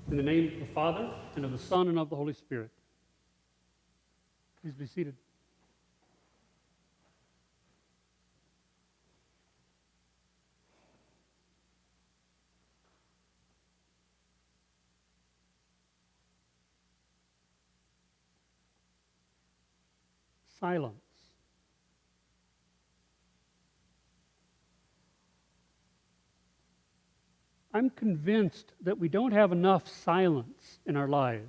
In the name of the Father, and of the Son, and of the Holy Spirit. Please be seated. Silence. I'm convinced that we don't have enough silence in our lives.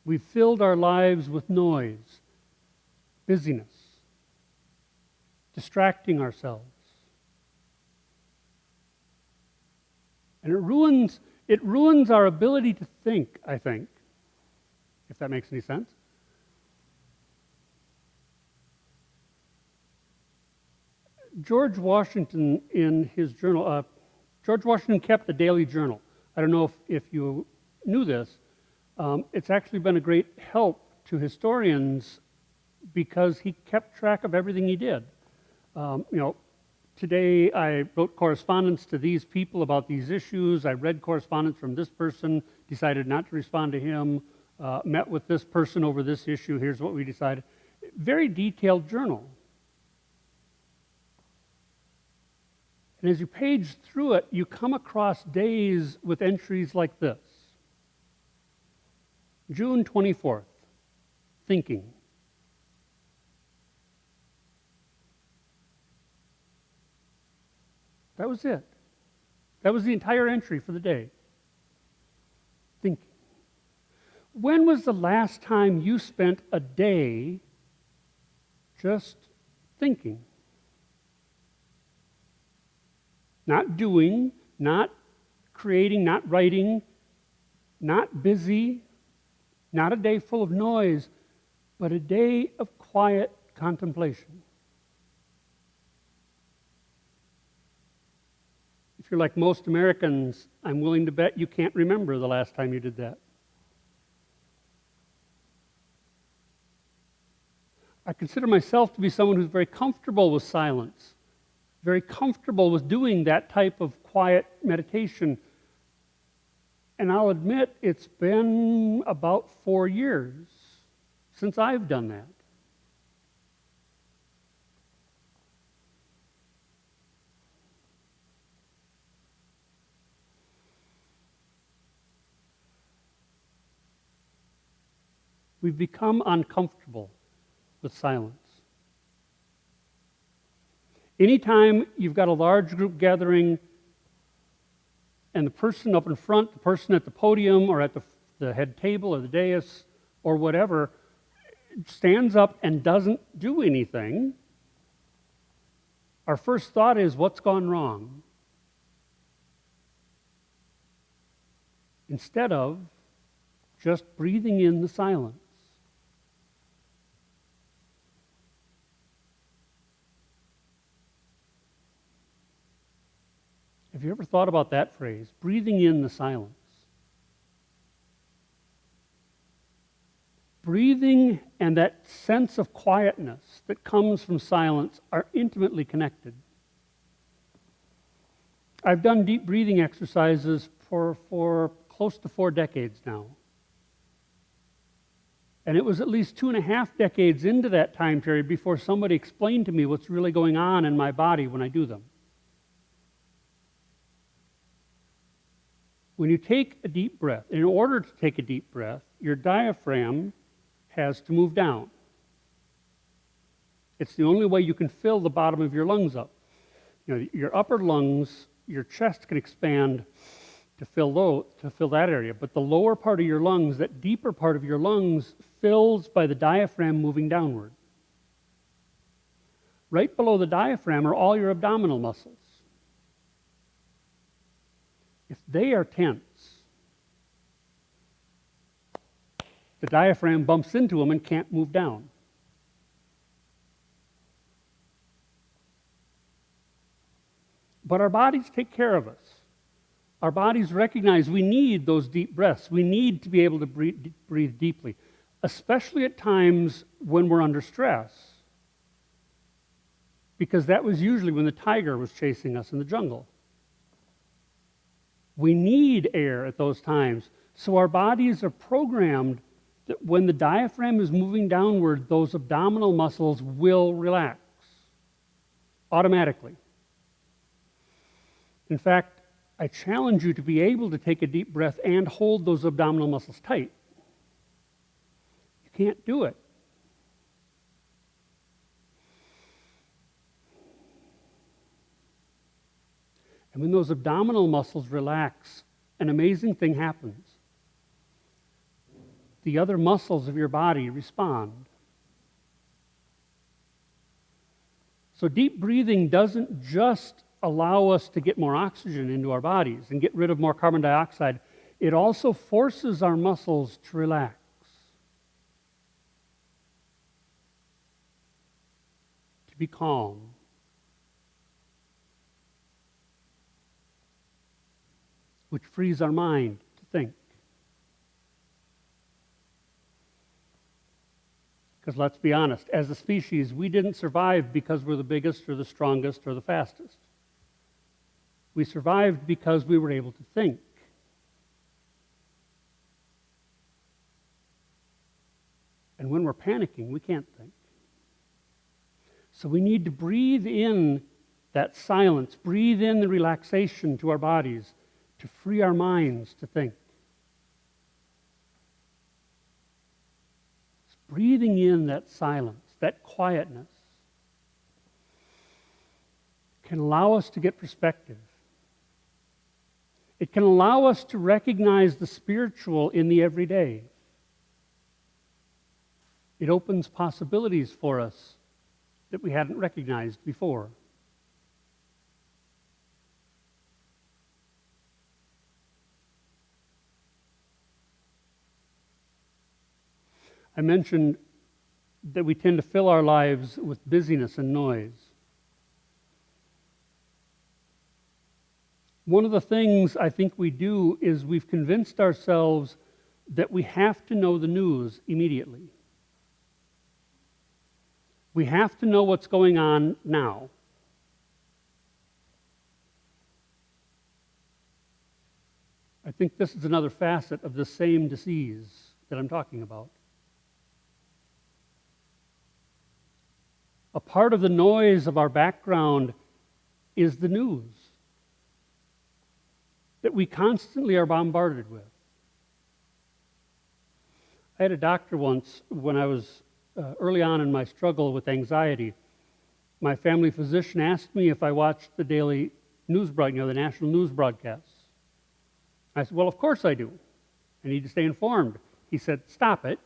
We've filled our lives with noise, busyness, distracting ourselves. And it ruins our ability to think, I think, if that makes any sense. George Washington, in his journal, George Washington kept a daily journal. I don't know if you knew this. It's actually been a great help to historians because he kept track of everything he did. Today I wrote correspondence to these people about these issues. I read correspondence from this person, decided not to respond to him, met with this person over this issue. Here's what we decided. Very detailed journal. And as you page through it, you come across days with entries like this. June 24th, thinking. That was it. That was the entire entry for the day. Thinking. When was the last time you spent a day just thinking? Not doing, not creating, not writing, not busy, not a day full of noise, but a day of quiet contemplation. If you're like most Americans, I'm willing to bet you can't remember the last time you did that. I consider myself to be someone who's very comfortable with silence, very comfortable with doing that type of quiet meditation. And I'll admit it's been about 4 years since I've done that. We've become uncomfortable with silence. Anytime you've got a large group gathering and the person up in front, the person at the podium or at the head table or the dais or whatever stands up and doesn't do anything, our first thought is, what's gone wrong? Instead of just breathing in the silence. Have you ever thought about that phrase, breathing in the silence? Breathing and that sense of quietness that comes from silence are intimately connected. I've done deep breathing exercises for close to 4 decades now. And it was at least 2.5 decades into that time period before somebody explained to me what's really going on in my body when I do them. When you take a deep breath, in order to take a deep breath, your diaphragm has to move down. It's the only way you can fill the bottom of your lungs up. Your upper lungs, your chest can expand to fill that area, but the lower part of your lungs, that deeper part of your lungs, fills by the diaphragm moving downward. Right below the diaphragm are all your abdominal muscles. If they are tense, the diaphragm bumps into them and can't move down. But our bodies take care of us. Our bodies recognize we need those deep breaths. We need to be able to breathe deeply, especially at times when we're under stress. Because that was usually when the tiger was chasing us in the jungle. We need air at those times. So our bodies are programmed that when the diaphragm is moving downward, those abdominal muscles will relax automatically. In fact, I challenge you to be able to take a deep breath and hold those abdominal muscles tight. You can't do it. And when those abdominal muscles relax, an amazing thing happens. The other muscles of your body respond. So deep breathing doesn't just allow us to get more oxygen into our bodies and get rid of more carbon dioxide. It also forces our muscles to relax. To be calm. Which frees our mind to think. Because let's be honest, as a species, we didn't survive because we're the biggest or the strongest or the fastest. We survived because we were able to think. And when we're panicking, we can't think. So we need to breathe in that silence, breathe in the relaxation to our bodies, to free our minds to think. It's breathing in that silence, that quietness, can allow us to get perspective. It can allow us to recognize the spiritual in the everyday. It opens possibilities for us that we hadn't recognized before. I mentioned that we tend to fill our lives with busyness and noise. One of the things I think we do is we've convinced ourselves that we have to know the news immediately. We have to know what's going on now. I think this is another facet of the same disease that I'm talking about. A part of the noise of our background is the news that we constantly are bombarded with. I had a doctor once when I was early on in my struggle with anxiety. My family physician asked me if I watched the daily news the national news broadcasts. I said, well, of course I do. I need to stay informed. He said, stop it.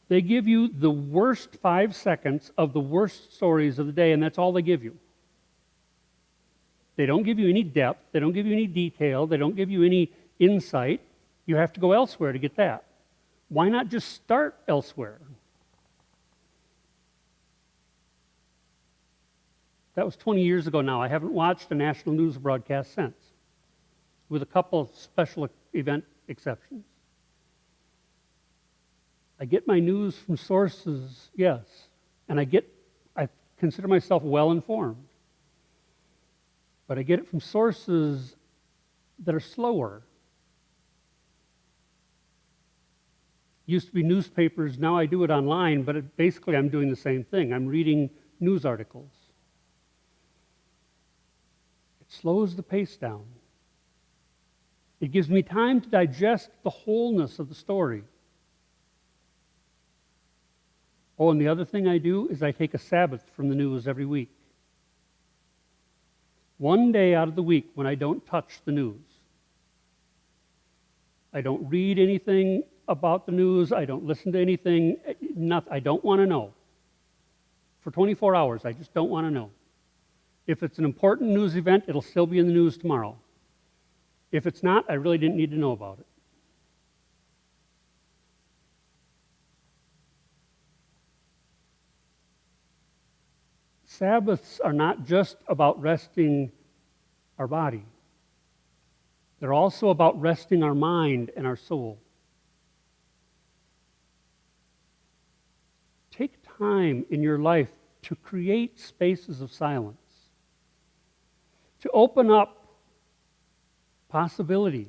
They give you the worst 5 seconds of the worst stories of the day, and that's all they give you. They don't give you any depth. They don't give you any detail. They don't give you any insight. You have to go elsewhere to get that. Why not just start elsewhere? That was 20 years ago now. I haven't watched a national news broadcast since, with a couple of special event exceptions. I get my news from sources, yes, and I consider myself well informed. But I get it from sources that are slower. Used to be newspapers, now I do it online, but basically I'm doing the same thing. I'm reading news articles. It slows the pace down. It gives me time to digest the wholeness of the story. Oh, and the other thing I do is I take a Sabbath from the news every week. One day out of the week when I don't touch the news. I don't read anything about the news. I don't listen to anything. I don't want to know. For 24 hours, I just don't want to know. If it's an important news event, it'll still be in the news tomorrow. If it's not, I really didn't need to know about it. Sabbaths are not just about resting our body. They're also about resting our mind and our soul. Take time in your life to create spaces of silence. to open up possibilities.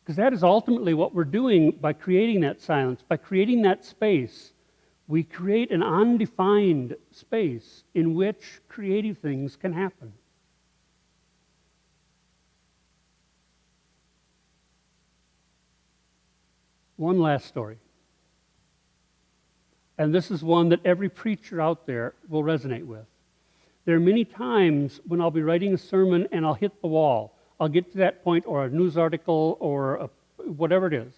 Because that is ultimately what we're doing by creating that silence, by creating that space. We create an undefined space in which creative things can happen. One last story. And this is one that every preacher out there will resonate with. There are many times when I'll be writing a sermon and I'll hit the wall. I'll get to that point, or a news article, or whatever it is,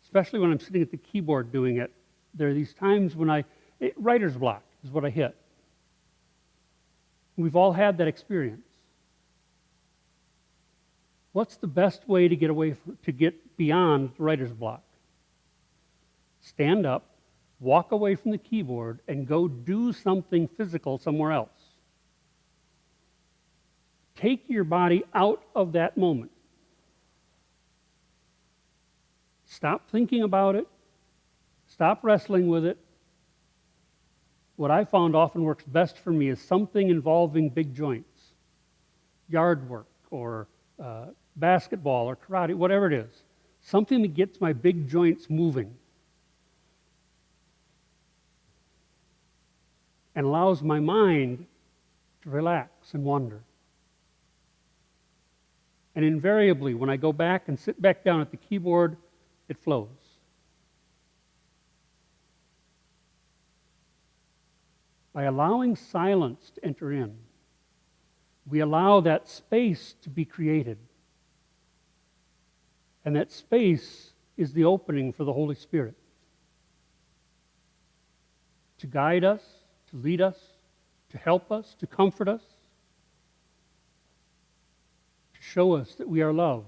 especially when I'm sitting at the keyboard doing it. There are these times when writer's block is what I hit. We've all had that experience. What's the best way to get beyond the writer's block? Stand up, walk away from the keyboard, and go do something physical somewhere else. Take your body out of that moment. Stop thinking about it. Stop wrestling with it. What I found often works best for me is something involving big joints. Yard work, or basketball, or karate, whatever it is. Something that gets my big joints moving and allows my mind to relax and wander. And invariably, when I go back and sit back down at the keyboard, it flows. By allowing silence to enter in, we allow that space to be created. And that space is the opening for the Holy Spirit to guide us, to lead us, to help us, to comfort us, to show us that we are loved.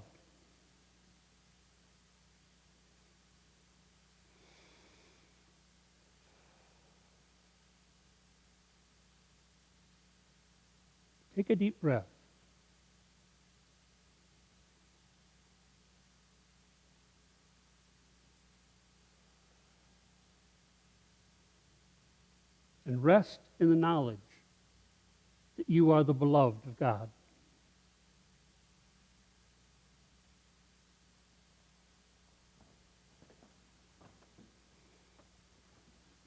Take a deep breath. And rest in the knowledge that you are the beloved of God.